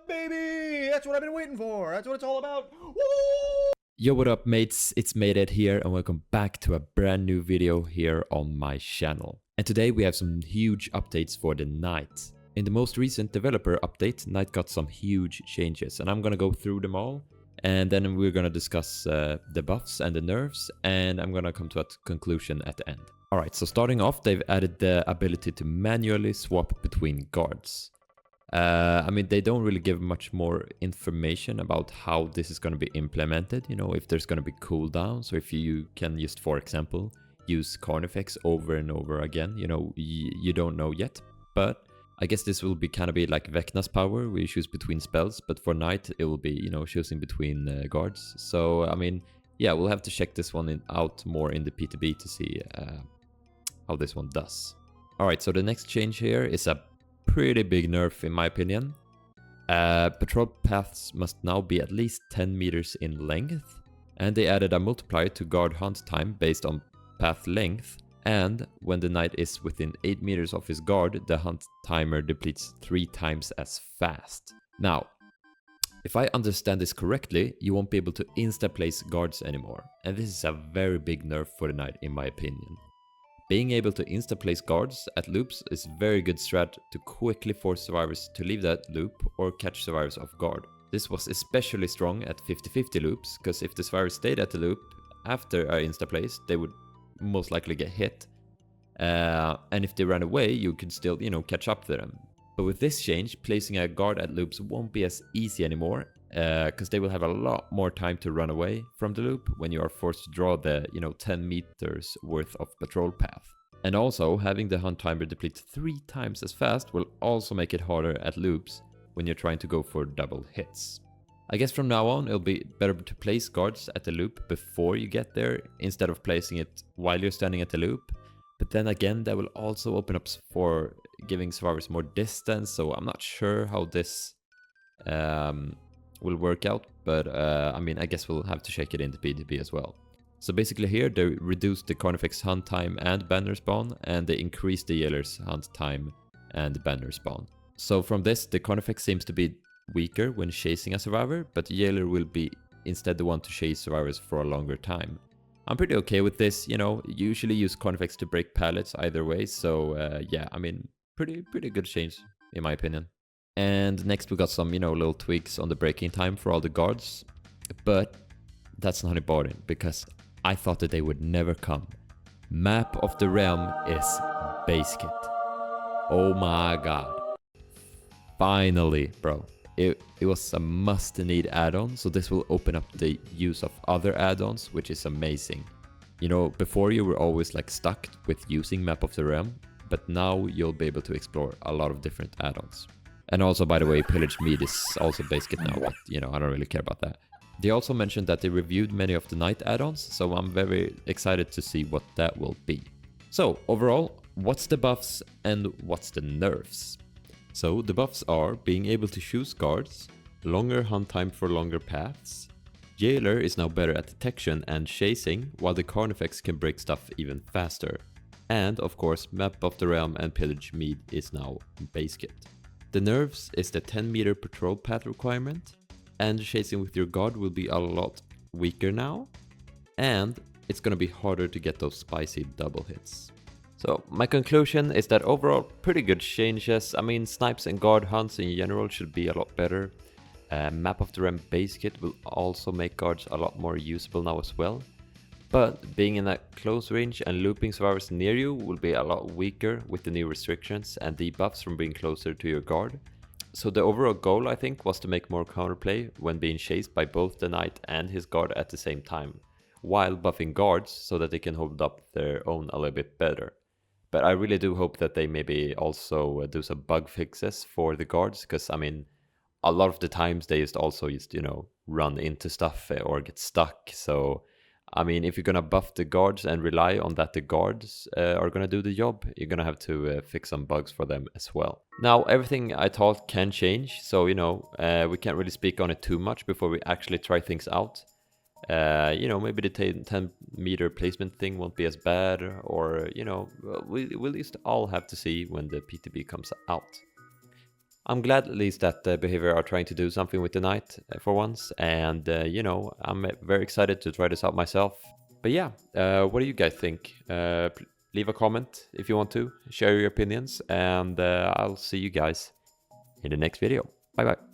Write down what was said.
baby! That's what I've been waiting for. That's what it's all about. Woo! Yo, what up mates, it's Maydet here and welcome back to a brand new video here on my channel. And today we have some huge updates for the Knight. In the most recent developer update, Knight got some huge changes and I'm gonna go through them all. And then we're gonna discuss the buffs and the nerfs, and I'm gonna come to a conclusion at the end. Alright, so starting off, they've added the ability to manually swap between guards. I mean, they don't really give much more information about how this is going to be implemented, you know, if there's going to be cooldowns, or if you can just, for example, use Carnifex over and over again, you know, you don't know yet. But I guess this will be kind of be like Vecna's power, where you choose between spells, but for Knight, it will be, you know, choosing between guards. So, I mean, yeah, we'll have to check this one out more in the PTB to see how this one does. Alright, so the next change here is a pretty big nerf in my opinion. Patrol paths must now be at least 10 meters in length, and they added a multiplier to guard hunt time based on path length, and when the Knight is within 8 meters of his guard, the hunt timer depletes 3 times as fast. Now, if I understand this correctly, you won't be able to insta-place guards anymore, and this is a very big nerf for the Knight in my opinion. Being able to insta-place guards at loops is a very good strat to quickly force survivors to leave that loop or catch survivors off guard. This was especially strong at 50-50 loops, because if the survivors stayed at the loop after a insta-place, they would most likely get hit. And if they ran away, you could still, you know, catch up to them. But with this change, placing a guard at loops won't be as easy anymore, because they will have a lot more time to run away from the loop when you are forced to draw the, you know, 10 meters worth of patrol path. And also, having the hunt timer deplete 3 times as fast will also make it harder at loops when you're trying to go for double hits. I guess from now on it'll be better to place guards at the loop before you get there instead of placing it while you're standing at the loop. But then again, that will also open up for giving survivors more distance, so I'm not sure how this will work out, but I mean, I guess we'll have to check it in the PTB as well. So basically here, they reduced the Carnifex hunt time and banner spawn, and they increased the Jailer's hunt time and banner spawn. So from this, the Carnifex seems to be weaker when chasing a survivor, but the Jailer will be instead the one to chase survivors for a longer time. I'm pretty okay with this, you know, usually use Carnifex to break pallets either way, so yeah, I mean, pretty good change in my opinion. And next we got some, you know, little tweaks on the breaking time for all the guards. But that's not important, because I thought that they would never come. Map of the Realm is base kit. Oh my god. Finally, bro. It was a must-need add-on, so this will open up the use of other add-ons, which is amazing. You know, before you were always like stuck with using Map of the Realm, but now you'll be able to explore a lot of different add-ons. And also, by the way, Pillage Mead is also base kit now, but, you know, I don't really care about that. They also mentioned that they reviewed many of the Knight add-ons, so I'm very excited to see what that will be. So, overall, what's the buffs and what's the nerfs? So, the buffs are being able to choose guards, longer hunt time for longer paths, Jailer is now better at detection and chasing, while the Carnifex can break stuff even faster. And, of course, Map of the Realm and Pillage Mead is now base kit. The nerfs is the 10 meter patrol path requirement, and chasing with your guard will be a lot weaker now, and it's gonna be harder to get those spicy double hits. So my conclusion is that overall pretty good changes. I mean, snipes and guard hunts in general should be a lot better. Map of the Realm base kit will also make guards a lot more usable now as well. But being in a close range and looping survivors near you will be a lot weaker with the new restrictions and debuffs from being closer to your guard. So the overall goal, I think, was to make more counterplay when being chased by both the Knight and his guard at the same time, while buffing guards so that they can hold up their own a little bit better. But I really do hope that they maybe also do some bug fixes for the guards, because I mean, a lot of the times they just you know, run into stuff or get stuck. So I mean, if you're gonna buff the guards and rely on that the guards are gonna do the job, you're gonna have to fix some bugs for them as well. Now, everything I thought can change, so, you know, we can't really speak on it too much before we actually try things out. You know, maybe the 10 meter placement thing won't be as bad, or, you know, we'll just all have to see when the PTB comes out. I'm glad at least that Behavior are trying to do something with the Knight for once, and you know, I'm very excited to try this out myself. But yeah, what do you guys think? Leave a comment if you want to, share your opinions, and I'll see you guys in the next video. Bye bye.